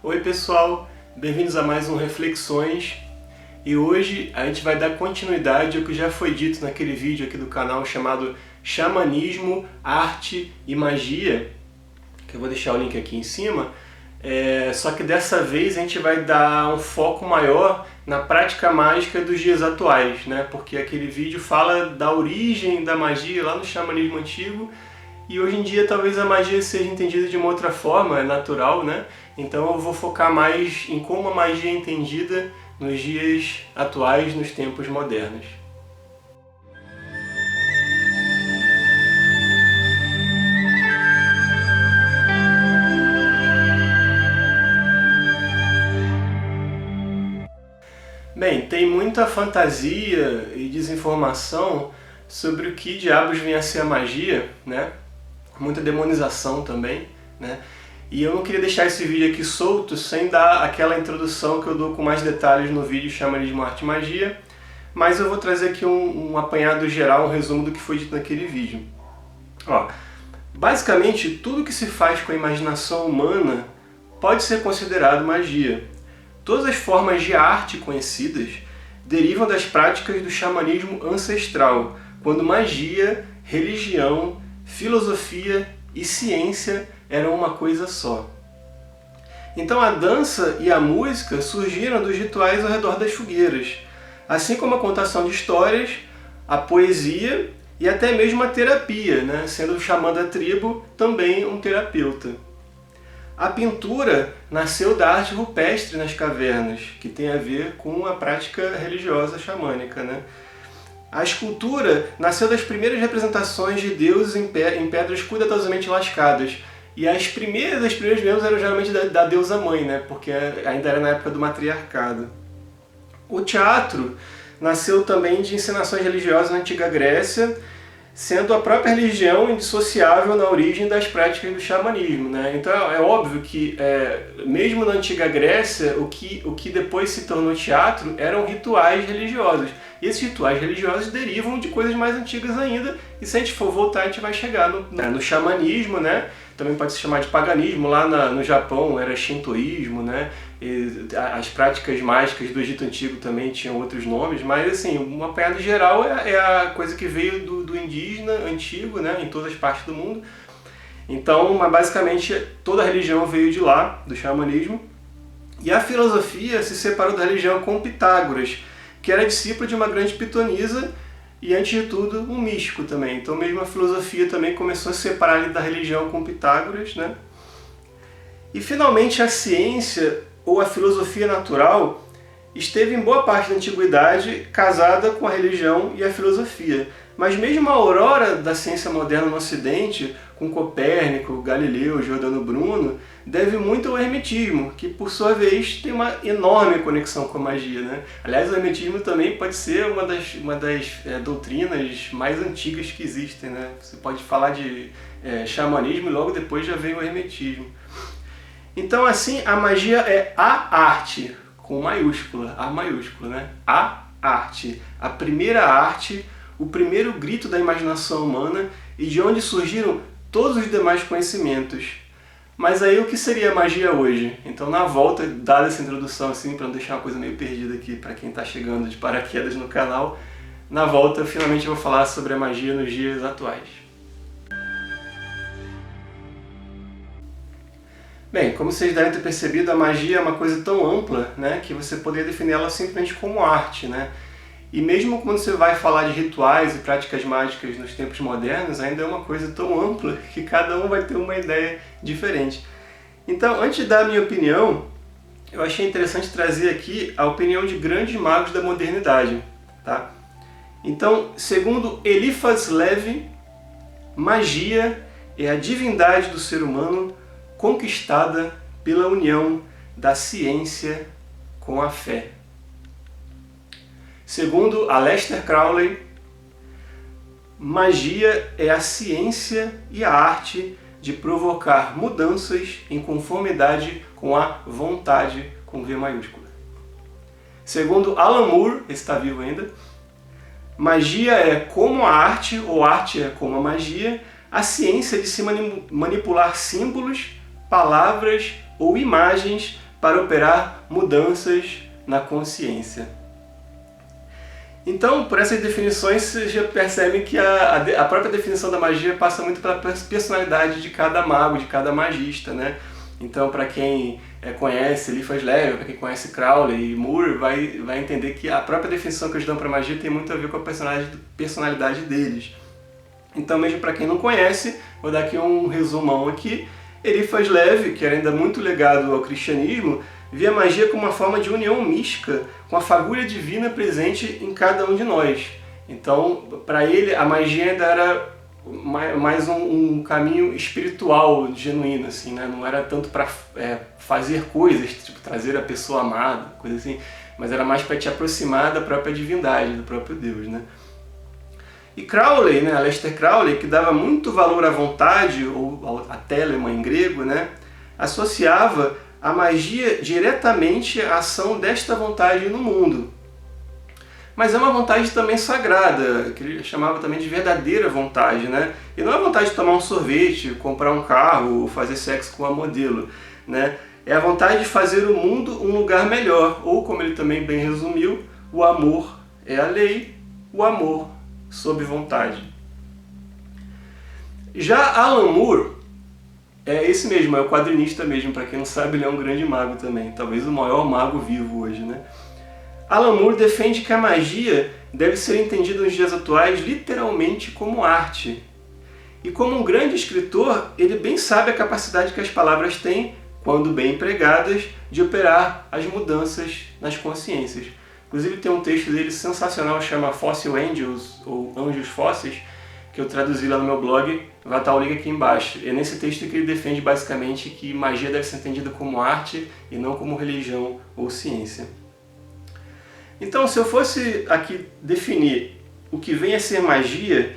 Oi pessoal, bem-vindos a mais um Reflexões e hoje a gente vai dar continuidade ao que já foi dito naquele vídeo aqui do canal chamado Xamanismo, Arte e Magia, que eu vou deixar o link aqui em cima, só que dessa vez a gente vai dar um foco maior na prática mágica dos dias atuais, né? Porque aquele vídeo fala da origem da magia lá no xamanismo antigo. E hoje em dia talvez a magia seja entendida de uma outra forma, é natural, né? Então eu vou focar mais em como a magia é entendida nos dias atuais, nos tempos modernos. Bem, tem muita fantasia e desinformação sobre o que diabos vem a ser a magia, né? Muita demonização também, né? E eu não queria deixar esse vídeo aqui solto sem dar aquela introdução que eu dou com mais detalhes no vídeo Xamanismo, Arte e Magia, mas eu vou trazer aqui um apanhado geral, um resumo do que foi dito naquele vídeo. Ó, basicamente, tudo que se faz com a imaginação humana pode ser considerado magia. Todas as formas de arte conhecidas derivam das práticas do xamanismo ancestral, quando magia, religião, filosofia e ciência eram uma coisa só. Então a dança e a música surgiram dos rituais ao redor das fogueiras, assim como a contação de histórias, a poesia e até mesmo a terapia, né? Sendo o xamã da tribo também um terapeuta. A pintura nasceu da arte rupestre nas cavernas, que tem a ver com a prática religiosa xamânica, né? A escultura nasceu das primeiras representações de deuses em pedras cuidadosamente lascadas. E as primeiras mesmo eram geralmente da deusa mãe, né? Porque ainda era na época do matriarcado. O teatro nasceu também de encenações religiosas na antiga Grécia, sendo a própria religião indissociável na origem das práticas do xamanismo, né? Então é óbvio que, mesmo na antiga Grécia, o que depois se tornou teatro eram rituais religiosos. E esses rituais religiosos derivam de coisas mais antigas ainda, e se a gente for voltar, a gente vai chegar no xamanismo, né? Também pode se chamar de paganismo, lá no Japão era shintoísmo, né? E as práticas mágicas do Egito Antigo também tinham outros nomes, mas assim, um apanhado geral é a coisa que veio do indígena antigo, né? Em todas as partes do mundo. Então, basicamente, toda a religião veio de lá, do xamanismo, e a filosofia se separou da religião com Pitágoras, que era discípulo de uma grande pitonisa e, antes de tudo, um místico também. Então, mesmo a filosofia também começou a se separar ali da religião com Pitágoras, né? E, finalmente, a ciência, ou a filosofia natural, esteve em boa parte da antiguidade casada com a religião e a filosofia. Mas mesmo a aurora da ciência moderna no Ocidente, com Copérnico, Galileu, Giordano Bruno, deve muito ao hermetismo, que por sua vez tem uma enorme conexão com a magia, né? Aliás, o hermetismo também pode ser uma das doutrinas mais antigas que existem, né? Você pode falar de xamanismo e logo depois já vem o hermetismo. Então, assim, a magia é a arte, com maiúscula, A maiúscula, né? A arte, a primeira arte, o primeiro grito da imaginação humana e de onde surgiram todos os demais conhecimentos. Mas aí o que seria a magia hoje? Então, na volta, dada essa introdução assim, para não deixar uma coisa meio perdida aqui para quem está chegando de paraquedas no canal, na volta finalmente eu vou falar sobre a magia nos dias atuais. Bem, como vocês devem ter percebido, a magia é uma coisa tão ampla, né, que você poderia definir ela simplesmente como arte, né? E mesmo quando você vai falar de rituais e práticas mágicas nos tempos modernos, ainda é uma coisa tão ampla que cada um vai ter uma ideia diferente. Então, antes de dar a minha opinião, eu achei interessante trazer aqui a opinião de grandes magos da modernidade, tá? Então, segundo Eliphas Levi, magia é a divindade do ser humano conquistada pela união da ciência com a fé. Segundo Aleister Crowley, magia é a ciência e a arte de provocar mudanças em conformidade com a vontade, com V maiúscula. Segundo Alan Moore, esse está vivo ainda, magia é como a arte, ou arte é como a magia, a ciência de se manipular símbolos, palavras ou imagens para operar mudanças na consciência. Então, por essas definições, você já percebe que a própria definição da magia passa muito pela personalidade de cada mago, de cada magista, né? Então, para quem conhece Eliphas Levi, para quem conhece Crowley e Moore, vai entender que a própria definição que eles dão para magia tem muito a ver com a personalidade deles. Então, mesmo para quem não conhece, vou dar aqui um resumão aqui. Eliphas Levi, que era ainda muito ligado ao cristianismo, via a magia como uma forma de união mística com a fagulha divina presente em cada um de nós. Então, para ele, a magia ainda era mais um caminho espiritual genuíno, assim, né? Não era tanto para fazer coisas, tipo trazer a pessoa amada, coisa assim, mas era mais para te aproximar da própria divindade, do próprio Deus, né? E Crowley, né, Aleister Crowley, que dava muito valor à vontade, ou a telema em grego, né, associava a magia diretamente à ação desta vontade no mundo. Mas é uma vontade também sagrada, que ele chamava também de verdadeira vontade, né? E não é a vontade de tomar um sorvete, comprar um carro, fazer sexo com a modelo, né? É a vontade de fazer o mundo um lugar melhor, ou como ele também bem resumiu, o amor é a lei, o amor sob vontade. Já Alan Moore é esse mesmo, é o quadrinista mesmo, para quem não sabe, ele é um grande mago também, talvez o maior mago vivo hoje, né? Alan Moore defende que a magia deve ser entendida nos dias atuais literalmente como arte. E como um grande escritor, ele bem sabe a capacidade que as palavras têm, quando bem empregadas, de operar as mudanças nas consciências. Inclusive tem um texto dele sensacional, chama Fossil Angels, ou Anjos Fósseis, que eu traduzi lá no meu blog, vai estar o link aqui embaixo. É nesse texto que ele defende basicamente que magia deve ser entendida como arte e não como religião ou ciência. Então, se eu fosse aqui definir o que vem a ser magia,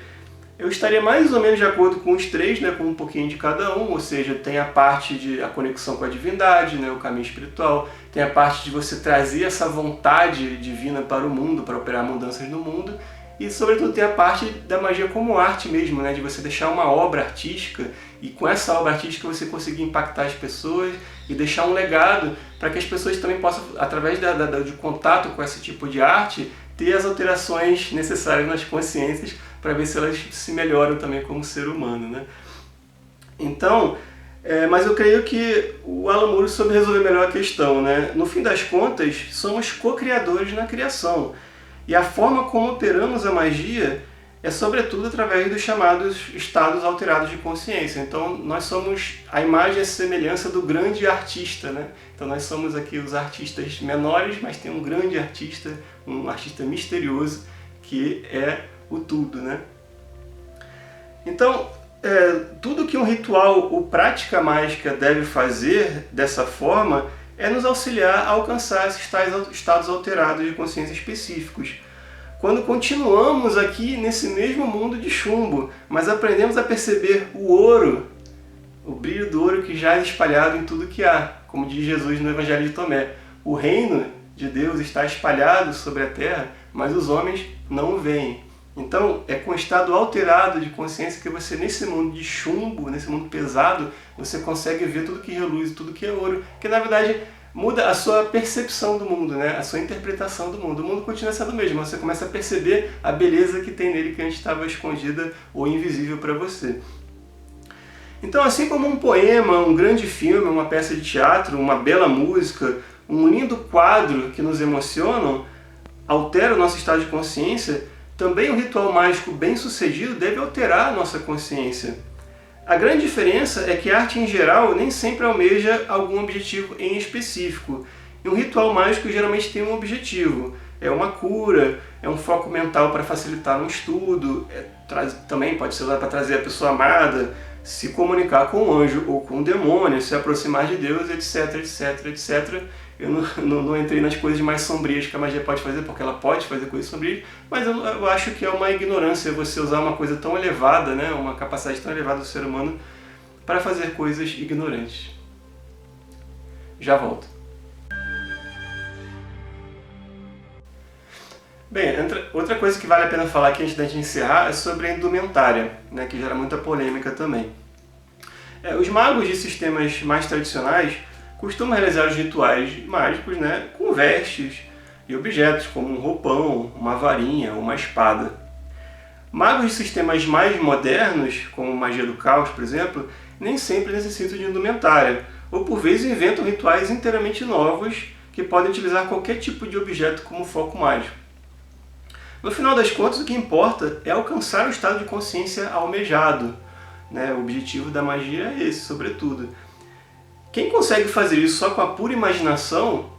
eu estaria mais ou menos de acordo com os três, né, com um pouquinho de cada um, ou seja, tem a parte de a conexão com a divindade, né, o caminho espiritual, tem a parte de você trazer essa vontade divina para o mundo, para operar mudanças no mundo, e sobretudo tem a parte da magia como arte mesmo, né, de você deixar uma obra artística e com essa obra artística você conseguir impactar as pessoas e deixar um legado para que as pessoas também possam, através de contato com esse tipo de arte, ter as alterações necessárias nas consciências para ver se elas se melhoram também como ser humano, né? Então, mas eu creio que o Alan Moore soube resolver melhor a questão, né? No fim das contas, somos co-criadores na criação. E a forma como operamos a magia é sobretudo através dos chamados estados alterados de consciência. Então nós somos a imagem e a semelhança do grande artista, né? Então nós somos aqui os artistas menores, mas tem um grande artista, um artista misterioso, que é o tudo, né? Então, tudo que um ritual ou prática mágica deve fazer dessa forma é nos auxiliar a alcançar esses estados alterados de consciência específicos. Quando continuamos aqui nesse mesmo mundo de chumbo, mas aprendemos a perceber o ouro, o brilho do ouro que já é espalhado em tudo que há, como diz Jesus no Evangelho de Tomé. O reino de Deus está espalhado sobre a terra, mas os homens não o veem. Então, é com o estado alterado de consciência que você, nesse mundo de chumbo, nesse mundo pesado, você consegue ver tudo que reluz, tudo que é ouro, que na verdade muda a sua percepção do mundo, né? A sua interpretação do mundo. O mundo continua sendo o mesmo, você começa a perceber a beleza que tem nele que antes estava escondida ou invisível para você. Então, assim como um poema, um grande filme, uma peça de teatro, uma bela música, um lindo quadro que nos emocionam, altera o nosso estado de consciência, também o ritual mágico bem-sucedido deve alterar a nossa consciência. A grande diferença é que a arte em geral nem sempre almeja algum objetivo em específico. E um ritual mágico geralmente tem um objetivo. É uma cura, é um foco mental para facilitar um estudo, também pode ser usado para trazer a pessoa amada, se comunicar com um anjo ou com um demônio, se aproximar de Deus, etc, etc, etc. Eu não entrei nas coisas mais sombrias que a magia pode fazer, porque ela pode fazer coisas sombrias, mas eu acho que é uma ignorância você usar uma coisa tão elevada, né, uma capacidade tão elevada do ser humano, para fazer coisas ignorantes. Já volto. Bem, outra coisa que vale a pena falar aqui antes da gente encerrar é sobre a indumentária, né, que gera muita polêmica também. Os magos de sistemas mais tradicionais costumam realizar os rituais mágicos, né, com vestes e objetos como um roupão, uma varinha, uma espada. Magos de sistemas mais modernos, como magia do caos, por exemplo, nem sempre necessitam de indumentária, ou por vezes inventam rituais inteiramente novos que podem utilizar qualquer tipo de objeto como foco mágico. No final das contas, o que importa é alcançar o estado de consciência almejado, né? O objetivo da magia é esse, sobretudo. Quem consegue fazer isso só com a pura imaginação,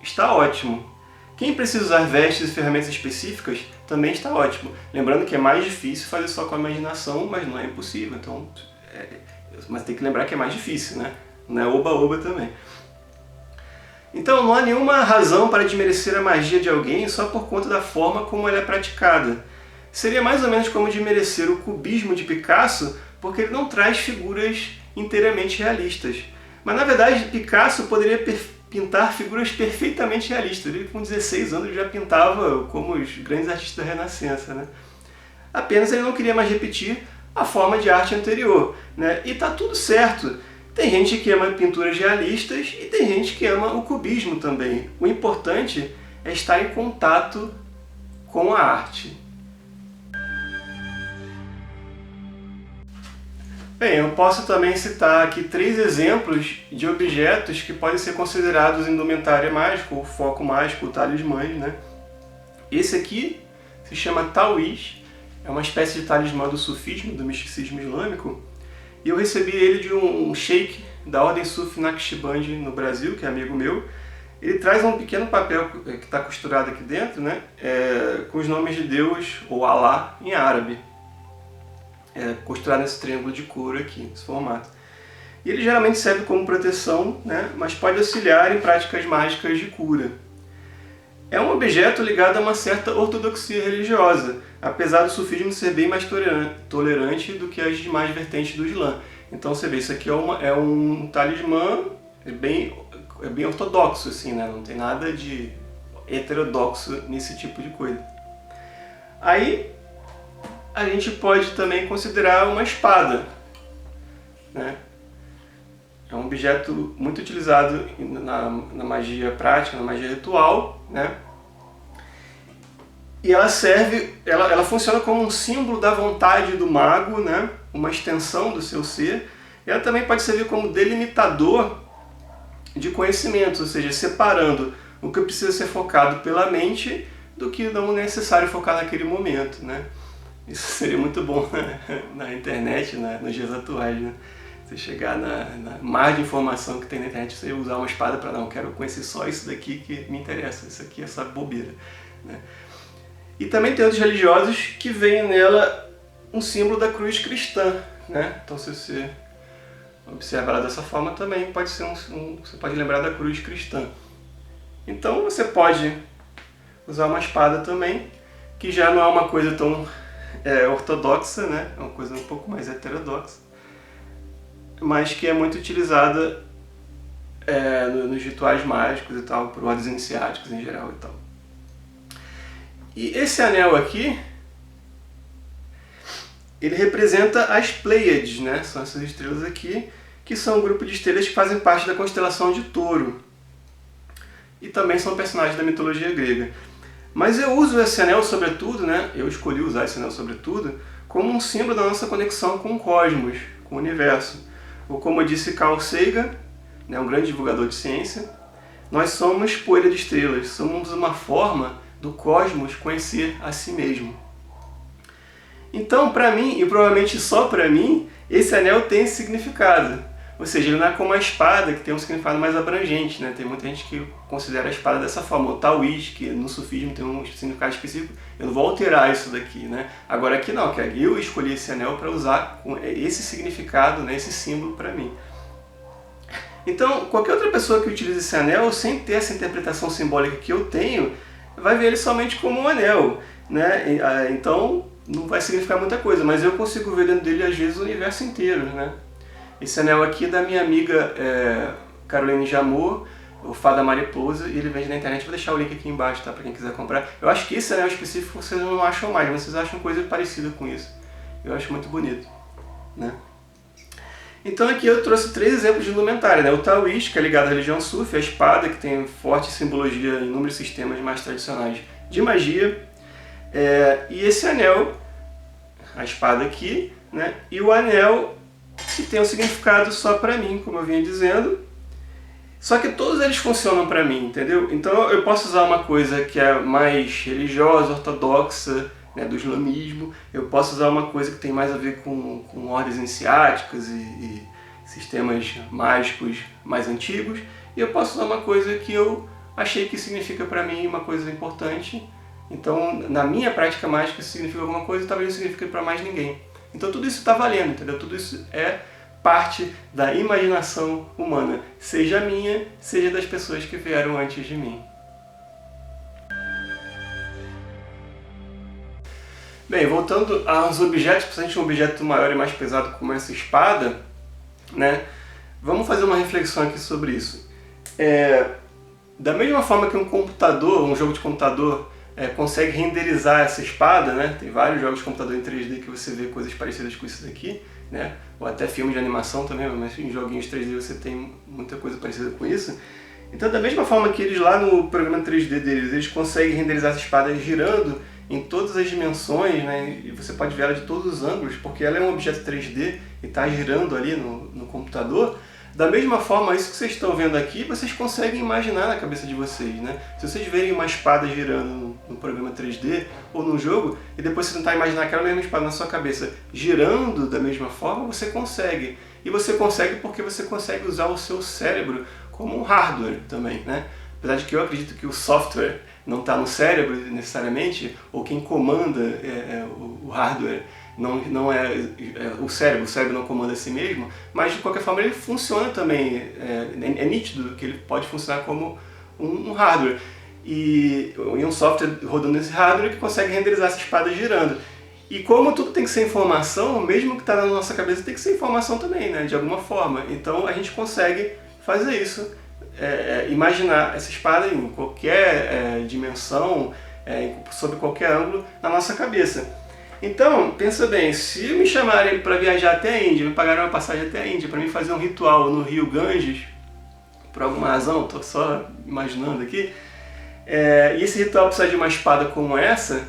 está ótimo. Quem precisa usar vestes e ferramentas específicas, também está ótimo. Lembrando que é mais difícil fazer só com a imaginação, mas não é impossível. Então, mas tem que lembrar que é mais difícil, né? Não é oba-oba também. Então, não há nenhuma razão para desmerecer a magia de alguém só por conta da forma como ela é praticada. Seria mais ou menos como desmerecer o cubismo de Picasso porque ele não traz figuras inteiramente realistas. Mas, na verdade, Picasso poderia pintar figuras perfeitamente realistas. Ele, com 16 anos, já pintava como os grandes artistas da Renascença, né? Apenas ele não queria mais repetir a forma de arte anterior, né? E tá tudo certo. Tem gente que ama pinturas realistas e tem gente que ama o cubismo também. O importante é estar em contato com a arte. Bem, eu posso também citar aqui 3 exemplos de objetos que podem ser considerados indumentária mágica, ou foco mágico, ou talismãs, né? Esse aqui se chama Tawiz, é uma espécie de talismã do sufismo, do misticismo islâmico, e eu recebi ele de um sheik da Ordem Sufi Naqshbandi no Brasil, que é amigo meu. Ele traz um pequeno papel que está costurado aqui dentro, né? Com os nomes de Deus, ou Alá, em árabe. Costurado nesse triângulo de couro aqui, nesse formato. E ele geralmente serve como proteção, né? Mas pode auxiliar em práticas mágicas de cura. É um objeto ligado a uma certa ortodoxia religiosa, apesar do sufismo ser bem mais tolerante do que as demais vertentes do Islã. Então você vê, isso aqui é um talismã bem ortodoxo, assim, né? Não tem nada de heterodoxo nesse tipo de coisa. Aí a gente pode também considerar uma espada, né? É um objeto muito utilizado na magia prática, na magia ritual, né? E ela funciona como um símbolo da vontade do mago, né? Uma extensão do seu ser. E ela também pode servir como delimitador de conhecimentos, ou seja, separando o que precisa ser focado pela mente do que não é necessário focar naquele momento, né? Isso seria muito bom, né? Na internet, né? Nos dias atuais, né? Você chegar na mar de informação que tem na internet, você usar uma espada para não, quero conhecer só isso daqui que me interessa, isso aqui é só bobeira, né? E também tem outros religiosos que veem nela um símbolo da cruz cristã, né? Então se você observar ela dessa forma também pode ser você pode lembrar da cruz cristã. Então você pode usar uma espada também, que já não é uma coisa tão ortodoxa, né? É uma coisa um pouco mais heterodoxa, mas que é muito utilizada nos rituais mágicos e tal, por ordens iniciáticos em geral e tal. E esse anel aqui, ele representa as Pleiades, né? São essas estrelas aqui, que são um grupo de estrelas que fazem parte da constelação de Touro. E também são personagens da mitologia grega. Mas eu uso esse anel sobretudo, né? Eu escolhi usar esse anel sobretudo, como um símbolo da nossa conexão com o cosmos, com o universo. Ou como disse Carl Sagan, né, um grande divulgador de ciência, nós somos poeira de estrelas, somos uma forma do cosmos conhecer a si mesmo. Então, para mim, e provavelmente só para mim, esse anel tem esse significado. Ou seja, ele não é como a espada, que tem um significado mais abrangente, né? Tem muita gente que considera a espada dessa forma. O Taoísmo, que no sufismo tem um significado específico, eu não vou alterar isso daqui, né? Agora aqui não, que eu escolhi esse anel para usar esse significado, né? Esse símbolo para mim. Então, qualquer outra pessoa que utilize esse anel, sem ter essa interpretação simbólica que eu tenho, vai ver ele somente como um anel, né? Então, não vai significar muita coisa, mas eu consigo ver dentro dele, às vezes, o universo inteiro, né? Esse anel aqui é da minha amiga Caroline Jamor, o Fada Mariposa, e ele vende na internet. Vou deixar o link aqui embaixo, tá? Para quem quiser comprar. Eu acho que esse anel específico vocês não acham mais, mas vocês acham coisa parecida com isso. Eu acho muito bonito, né? Então aqui eu trouxe 3 exemplos de indumentária, né? O taoísta, que é ligado à religião sufi, a espada, que tem forte simbologia em inúmeros sistemas mais tradicionais de magia, e esse anel, a espada aqui, né? E o anel que tem um significado só para mim, como eu vinha dizendo. Só que todos eles funcionam para mim, entendeu? Então eu posso usar uma coisa que é mais religiosa, ortodoxa, né, do islamismo. Eu posso usar uma coisa que tem mais a ver com ordens iniciáticas e sistemas mágicos mais antigos. E eu posso usar uma coisa que eu achei que significa para mim uma coisa importante. Então, na minha prática mágica, isso significa alguma coisa e talvez não signifique para mais ninguém. Então tudo isso está valendo, entendeu? Tudo isso é parte da imaginação humana, seja minha, seja das pessoas que vieram antes de mim. Bem, voltando aos objetos, principalmente um objeto maior e mais pesado como essa espada, né? Vamos fazer uma reflexão aqui sobre isso. Da mesma forma que um computador, um jogo de computador, consegue renderizar essa espada, né? Tem vários jogos de computador em 3D que você vê coisas parecidas com isso daqui, né? Ou até filmes de animação também, mas em joguinhos 3D você tem muita coisa parecida com isso. Então, da mesma forma que eles lá no programa 3D deles, eles conseguem renderizar essa espada girando em todas as dimensões, né? E você pode ver ela de todos os ângulos, porque ela é um objeto 3D e está girando ali no computador. Da mesma forma, isso que vocês estão vendo aqui, vocês conseguem imaginar na cabeça de vocês, né? Se vocês verem uma espada girando no programa 3D ou num jogo, e depois você tentar imaginar aquela mesma espada na sua cabeça girando da mesma forma, você consegue. E você consegue porque você consegue usar o seu cérebro como um hardware também, né? Apesar de que eu acredito que o software não está no cérebro necessariamente, ou quem comanda o hardware não é o cérebro não comanda a si mesmo, mas de qualquer forma ele funciona também, é nítido que ele pode funcionar como um hardware. E um software rodando nesse hardware que consegue renderizar essa espada girando. E como tudo tem que ser informação, mesmo que está na nossa cabeça tem que ser informação também, né, de alguma forma. Então a gente consegue fazer isso, imaginar essa espada em qualquer dimensão, sob qualquer ângulo na nossa cabeça. Então, pensa bem, se me chamarem para viajar até a Índia, me pagarem uma passagem até a Índia para mim fazer um ritual no rio Ganges, por alguma razão, estou só imaginando aqui, e esse ritual precisa de uma espada como essa,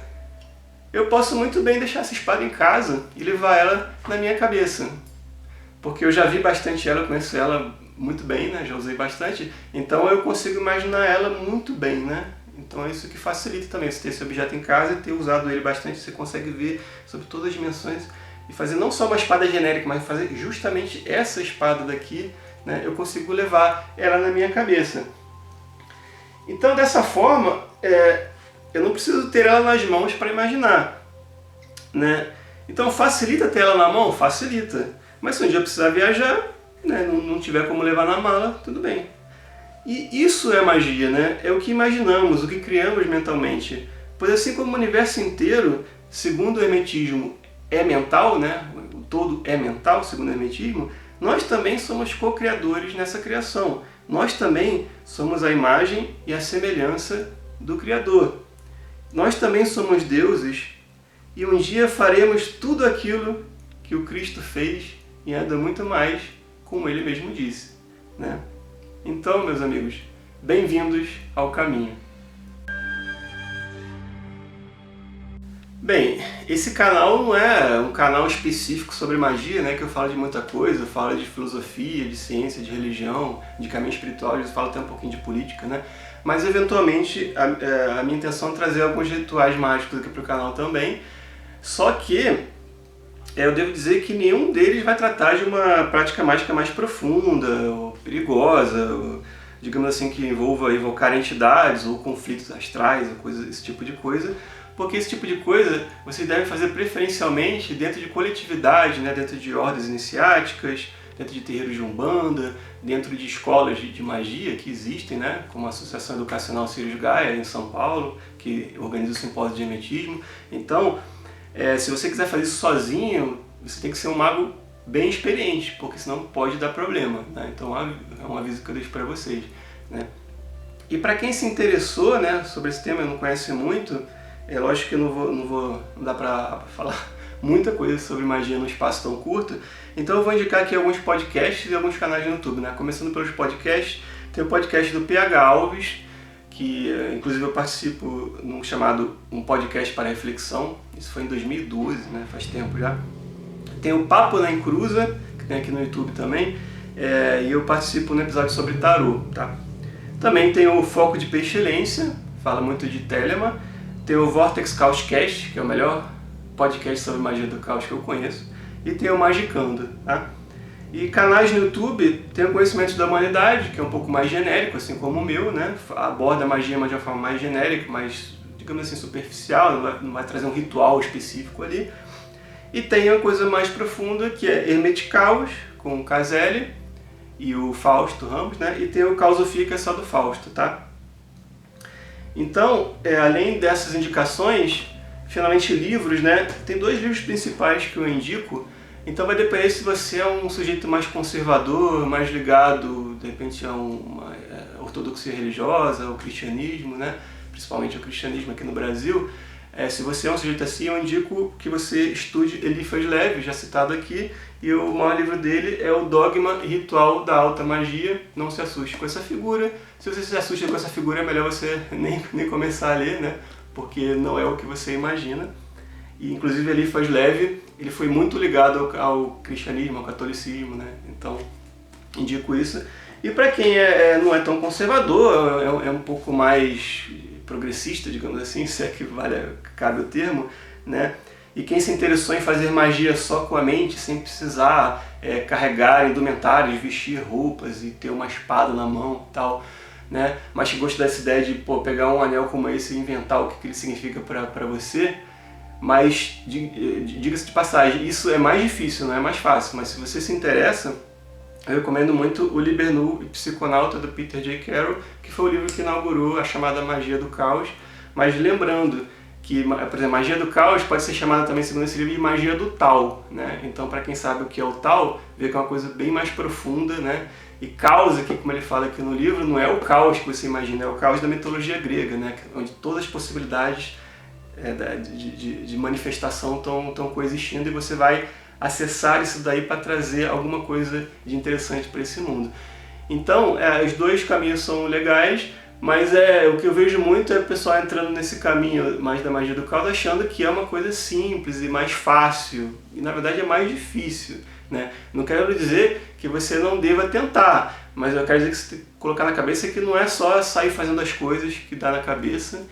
eu posso muito bem deixar essa espada em casa e levar ela na minha cabeça. Porque eu já vi bastante ela, eu conheço ela muito bem, né? Já usei bastante, então eu consigo imaginar ela muito bem, né? Então é isso que facilita também, você ter esse objeto em casa e ter usado ele bastante, você consegue ver sobre todas as dimensões e fazer não só uma espada genérica, mas fazer justamente essa espada daqui, né? Eu consigo levar ela na minha cabeça. Então dessa forma, eu não preciso ter ela nas mãos para imaginar, né? Então facilita ter ela na mão? Facilita. Mas se um dia eu precisar viajar, né, não tiver como levar na mala, tudo bem. E isso é magia, né? É o que imaginamos, o que criamos mentalmente. Pois assim como o universo inteiro, segundo o hermetismo, é mental, né? O todo é mental, segundo o hermetismo, nós também somos co-criadores nessa criação. Nós também somos a imagem e a semelhança do Criador. Nós também somos deuses e um dia faremos tudo aquilo que o Cristo fez e ainda muito mais, como ele mesmo disse, né? Então, meus amigos, bem-vindos ao caminho. Bem, esse canal não é um canal específico sobre magia, né, que eu falo de muita coisa, eu falo de filosofia, de ciência, de religião, de caminho espiritual, eu falo até um pouquinho de política, né? Mas, eventualmente, a minha intenção é trazer alguns rituais mágicos aqui para o canal também, só que eu devo dizer que nenhum deles vai tratar de uma prática mágica mais profunda, ou perigosa, ou, digamos assim, que envolva evocar entidades ou conflitos astrais, ou esse tipo de coisa, porque esse tipo de coisa vocês devem fazer preferencialmente dentro de coletividade, né? Dentro de ordens iniciáticas, dentro de terreiros de umbanda, dentro de escolas de magia que existem, né? Como a Associação Educacional Sirius Gaia, em São Paulo, que organiza o simpósio de hermetismo. Então, se você quiser fazer isso sozinho, você tem que ser um mago bem experiente, porque senão pode dar problema, né? Então é um aviso que eu deixo para vocês, né? E para quem se interessou, né, sobre esse tema e não conhece muito, é lógico que não dá para falar muita coisa sobre magia num espaço tão curto. Então eu vou indicar aqui alguns podcasts e alguns canais no YouTube, né? Começando pelos podcasts, tem o podcast do PH Alves, que inclusive eu participo num chamado Um Podcast para Reflexão, isso foi em 2012, né? Faz tempo já. Tem o Papo na Encruza, que tem aqui no YouTube também, e eu participo no episódio sobre tarô, tá? Também tem o Foco de Pestilência, fala muito de Telemann. Tem o Vortex Caoscast, que é o melhor podcast sobre magia do caos que eu conheço. E tem o Magicando, tá? E canais no YouTube, tem o Conhecimento da Humanidade, que é um pouco mais genérico, assim como o meu, né? Aborda a magia, mas de uma forma mais genérica, mais, digamos assim, superficial, não vai trazer um ritual específico ali. E tem a coisa mais profunda, que é Hermeticaus, com o Caselli e o Fausto Ramos, né? E tem o Causofia, que é só do Fausto, tá? Então, além dessas indicações, finalmente livros, né? Tem 2 livros principais que eu indico. Então vai depender se você é um sujeito mais conservador, mais ligado, de repente, a uma ortodoxia religiosa, ao cristianismo, né? Principalmente ao cristianismo aqui no Brasil. Se você é um sujeito assim, eu indico que você estude Eliphas Levi, já citado aqui, e o maior livro dele é o Dogma e Ritual da Alta Magia. Não se assuste com essa figura. Se você se assusta com essa figura, é melhor você nem começar a ler, né? Porque não é o que você imagina. E inclusive Eliphas Levi, ele foi muito ligado ao cristianismo, ao catolicismo, né? Então, indico isso. E para quem não é tão conservador, é um pouco mais progressista, digamos assim, se é que cabe o termo, né? E quem se interessou em fazer magia só com a mente, sem precisar carregar indumentários, vestir roupas e ter uma espada na mão e tal, né? Mas que gosta dessa ideia de pegar um anel como esse e inventar o que ele significa para você. Mas, diga-se de passagem, isso é mais difícil, não é mais fácil. Mas se você se interessa, eu recomendo muito o Liber Nu e Psiconauta, do Peter J. Carroll, que foi o livro que inaugurou a chamada Magia do Caos. Mas lembrando que, por exemplo, Magia do Caos pode ser chamada também, segundo esse livro, de Magia do Tal, né? Então, para quem sabe o que é o Tal, vê que é uma coisa bem mais profunda, né? E caos aqui, como ele fala aqui no livro, não é o caos que você imagina, é o caos da mitologia grega, né? Onde todas as possibilidades de manifestação estão coexistindo, e você vai acessar isso daí para trazer alguma coisa de interessante para esse mundo. Então, os 2 caminhos são legais, mas o que eu vejo muito é o pessoal entrando nesse caminho mais da magia do caos, achando que é uma coisa simples e mais fácil, e na verdade é mais difícil, né? Não quero dizer que você não deva tentar, mas eu quero dizer que você tem que colocar na cabeça que não é só sair fazendo as coisas que dá na cabeça,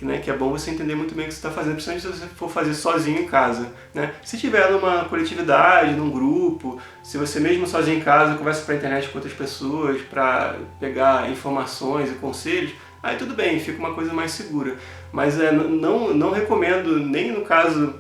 né, que é bom você entender muito bem o que você está fazendo, principalmente se você for fazer sozinho em casa, né? Se estiver numa coletividade, num grupo, se você mesmo sozinho em casa conversa pela internet com outras pessoas para pegar informações e conselhos, aí tudo bem, fica uma coisa mais segura. Mas não recomendo, nem no caso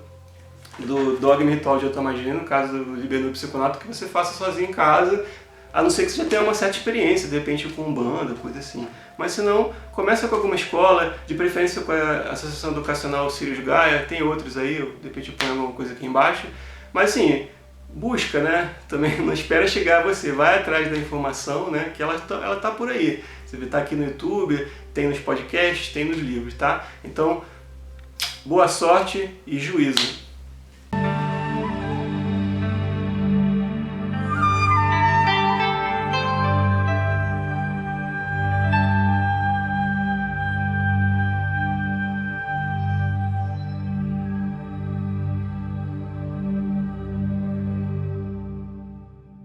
do Dogma e Ritual de Alta Magia, nem no caso do Liber Nu e Psiconauta, que você faça sozinho em casa, a não ser que você já tenha uma certa experiência, de repente com banda, coisa assim. Mas se não, começa com alguma escola, de preferência com a Associação Educacional Sirius Gaia, tem outros aí, de repente eu ponho alguma coisa aqui embaixo. Mas assim, busca, né? Também não espera chegar a você, vai atrás da informação, né? Que ela tá por aí. Você tá aqui no YouTube, tem nos podcasts, tem nos livros, tá? Então, boa sorte e juízo.